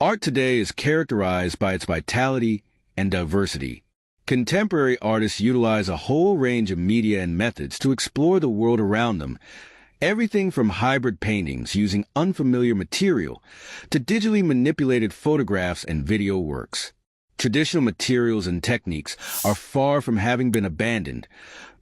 Art today is characterized by its vitality and diversity. Contemporary artists utilize a whole range of media and methods to explore the world around them, everything from hybrid paintings using unfamiliar material to digitally manipulated photographs and video works. Traditional materials and techniques are far from having been abandoned,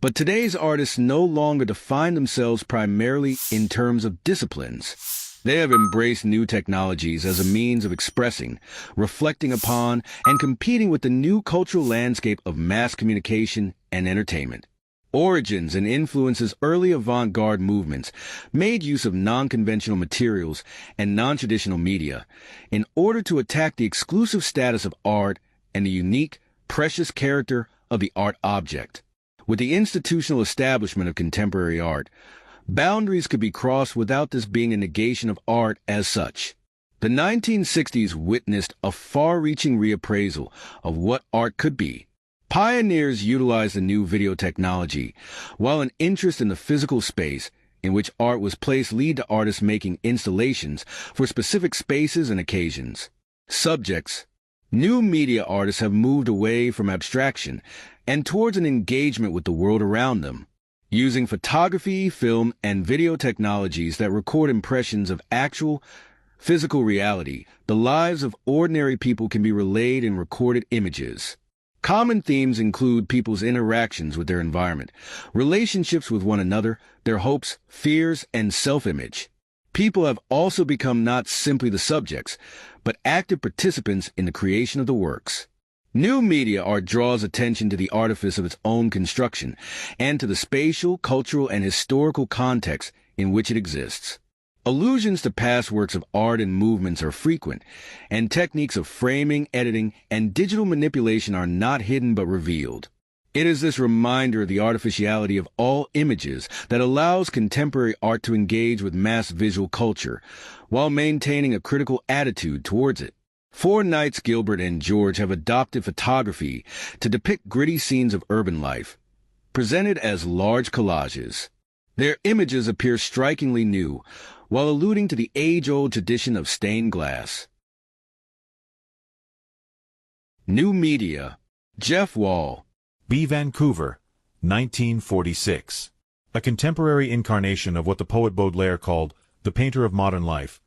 but today's artists no longer define themselves primarily in terms of disciplines. They have embraced new technologies as a means of expressing, reflecting upon, and competing with the new cultural landscape of mass communication and entertainment. Origins and influences early avant-garde movements made use of non-conventional materials and non-traditional media in order to attack the exclusive status of art and the unique, precious character of the art object. With the institutional establishment of contemporary art, boundaries could be crossed without this being a negation of art as such. The 1960s witnessed a far-reaching reappraisal of what art could be. Pioneers utilized the new video technology, while an interest in the physical space in which art was placed led to artists making installations for specific spaces and occasions. Subjects. New media artists have moved away from abstraction and towards an engagement with the world around them. Using photography, film, and video technologies that record impressions of actual, physical reality, the lives of ordinary people can be relayed in recorded images. Common themes include people's interactions with their environment, relationships with one another, their hopes, fears, and self-image. People have also become not simply the subjects, but active participants in the creation of the works. New media art draws attention to the artifice of its own construction and to the spatial, cultural, and historical context in which it exists. Allusions to past works of art and movements are frequent, and techniques of framing, editing, and digital manipulation are not hidden but revealed. It is this reminder of the artificiality of all images that allows contemporary art to engage with mass visual culture, while maintaining a critical attitude towards it. Four Knights Gilbert and George have adopted photography to depict gritty scenes of urban life, presented as large collages. Their images appear strikingly new, while alluding to the age-old tradition of stained glass. New media. Jeff Wall. B. Vancouver, 1946. A contemporary incarnation of what the poet Baudelaire called the painter of modern life.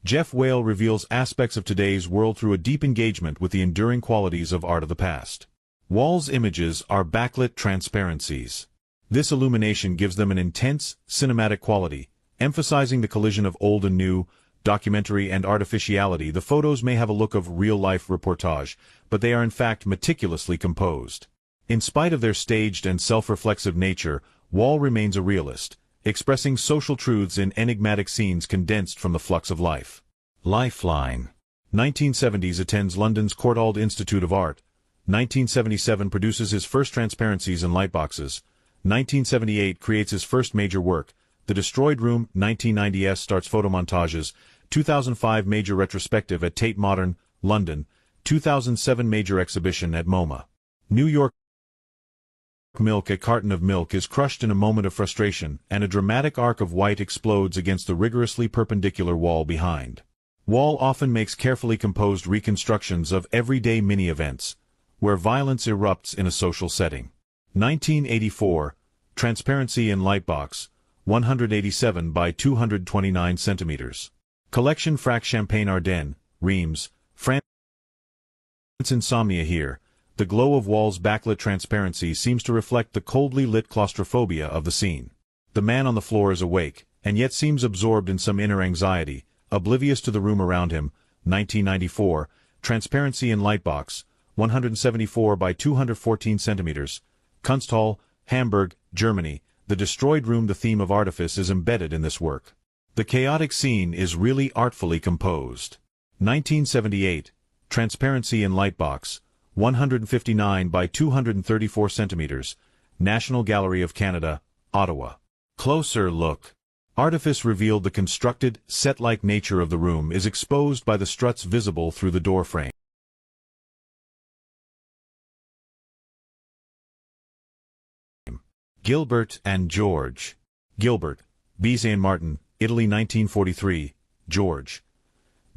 Jeff Wall reveals aspects of today's world through a deep engagement with the enduring qualities of art of the past. Wall's images are backlit transparencies. This illumination gives them an intense, cinematic quality, emphasizing the collision of old and new, documentary and artificiality. The photos may have a look of real-life reportage, but they are in fact meticulously composed. In spite of their staged and self-reflexive nature, Wall remains a realist, expressing social truths in enigmatic scenes condensed from the flux of life. Lifeline. 1970s attends London's Courtauld Institute of Art. 1977 produces his first transparencies and lightboxes. 1978 creates his first major work, The Destroyed Room. 1990s starts photomontages. 2005 major retrospective at Tate Modern, London. 2007 major exhibition at MoMA. New York. Milk. A carton of milk is crushed in a moment of frustration, and a dramatic arc of white explodes against the rigorously perpendicular wall behind. Wall often makes carefully composed reconstructions of everyday mini-events, where violence erupts in a social setting. 1984, Transparency in Lightbox, 187 by 229 centimeters. Collection Frac Champagne Ardennes, Reims, France. Insomnia. Here, the glow of Wall's backlit transparency seems to reflect the coldly lit claustrophobia of the scene. The man on the floor is awake, and yet seems absorbed in some inner anxiety, oblivious to the room around him. 1994, Transparency in Lightbox, 174 by 214 centimeters. Kunsthal, Hamburg, Germany. The Destroyed Room. The theme of artifice is embedded in this work. The chaotic scene is really artfully composed. 1978, Transparency in Lightbox, 159 by 234 centimeters. National Gallery of Canada, Ottawa. Closer look. Artifice revealed. The constructed, set-like nature of the room is exposed by the struts visible through the door frame. Gilbert and George. Gilbert, B. St. Martin, Italy 1943, George.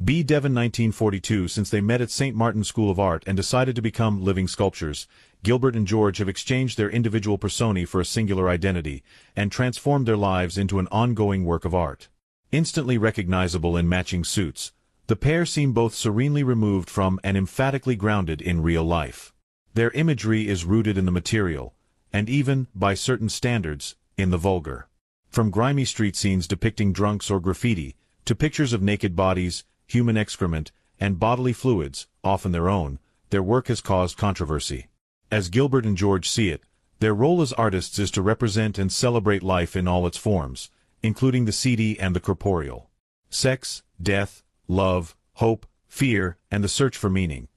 B. Devon 1942. Since they met at St. Martin's School of Art and decided to become living sculptures, Gilbert and George have exchanged their individual personae for a singular identity, and transformed their lives into an ongoing work of art. Instantly recognizable in matching suits, the pair seem both serenely removed from and emphatically grounded in real life. Their imagery is rooted in the material, and even, by certain standards, in the vulgar. From grimy street scenes depicting drunks or graffiti, to pictures of naked bodies, human excrement, and bodily fluids, often their own, their work has caused controversy. As Gilbert and George see it, their role as artists is to represent and celebrate life in all its forms, including the seedy and the corporeal. Sex, death, love, hope, fear, and the search for meaning.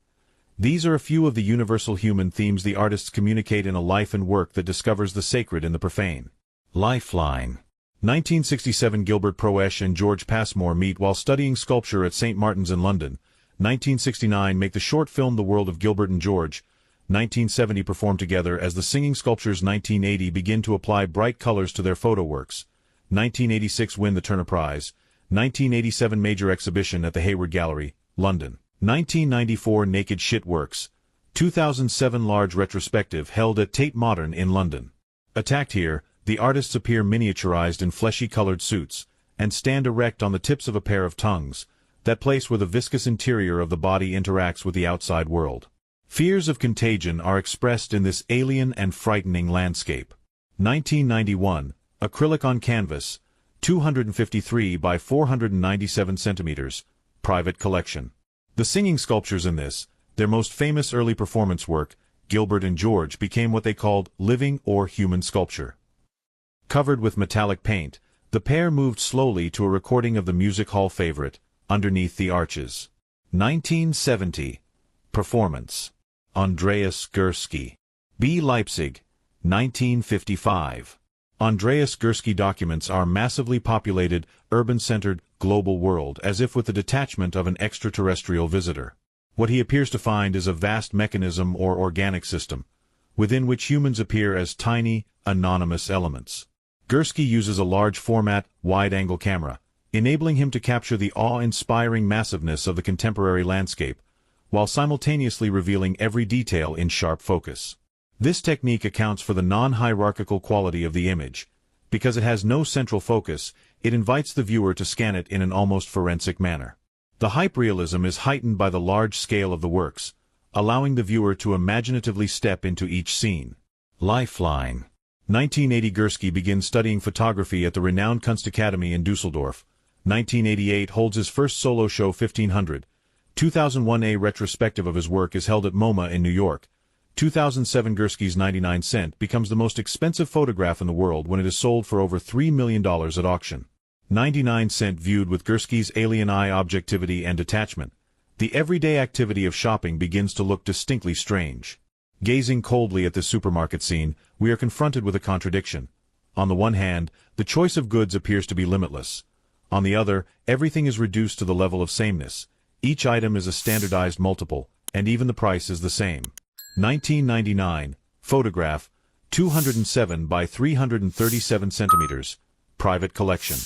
These are a few of the universal human themes the artists communicate in a life and work that discovers the sacred in the profane. Lifeline. 1967. Gilbert Proesch and George Passmore meet while studying sculpture at St. Martin's in London. 1969. Make the short film The World of Gilbert and George. 1970. Perform together as the singing sculptures. 1980. Begin to apply bright colors to their photo works. 1986. Win the Turner Prize. 1987. Major exhibition at the Hayward Gallery, London. 1994. Naked Shit Works. 2007. Large retrospective held at Tate Modern in London. Attacked here, the artists appear miniaturized in fleshy-colored suits, and stand erect on the tips of a pair of tongues, that place where the viscous interior of the body interacts with the outside world. Fears of contagion are expressed in this alien and frightening landscape. 1991. Acrylic on canvas, 253 by 497 centimeters, private collection. The singing sculptures in this, their most famous early performance work, Gilbert and George, became what they called living or human sculpture. Covered with metallic paint, the pair moved slowly to a recording of the music hall favorite, Underneath the Arches. 1970. Performance. Andreas Gursky. B. Leipzig, 1955. Andreas Gursky documents our massively populated, urban-centered, global world as if with the detachment of an extraterrestrial visitor. What he appears to find is a vast mechanism or organic system, within which humans appear as tiny, anonymous elements. Gursky uses a large-format, wide-angle camera, enabling him to capture the awe-inspiring massiveness of the contemporary landscape, while simultaneously revealing every detail in sharp focus. This technique accounts for the non-hierarchical quality of the image. Because it has no central focus, it invites the viewer to scan it in an almost forensic manner. The hyperrealism is heightened by the large scale of the works, allowing the viewer to imaginatively step into each scene. Lifeline. 1980. Gursky begins studying photography at the renowned Kunstakademie in Dusseldorf. 1988. Holds his first solo show 1500. 2001. A retrospective of his work is held at MoMA in New York. 2007. Gursky's 99 cent becomes the most expensive photograph in the world when it is sold for over $3 million at auction. 99 cent. Viewed with Gursky's alien eye objectivity and detachment, the everyday activity of shopping begins to look distinctly strange. Gazing coldly at this supermarket scene, we are confronted with a contradiction. On the one hand, the choice of goods appears to be limitless. On the other, everything is reduced to the level of sameness. Each item is a standardized multiple, and even the price is the same. 1999. Photograph, 207 by 337 centimeters, private collection.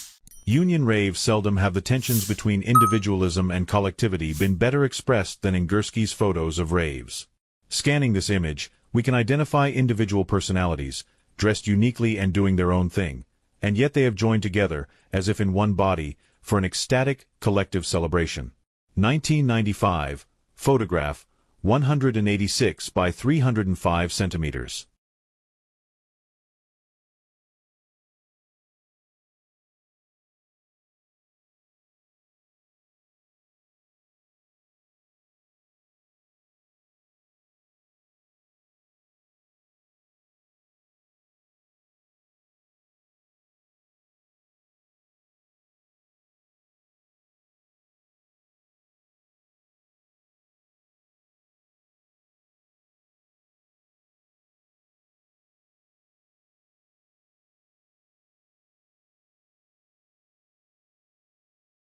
Union raves seldom have the tensions between individualism and collectivity been better expressed than in Gursky's photos of raves. Scanning this image, we can identify individual personalities, dressed uniquely and doing their own thing, and yet they have joined together, as if in one body, for an ecstatic, collective celebration. 1995. Photograph, 186 by 305 centimeters.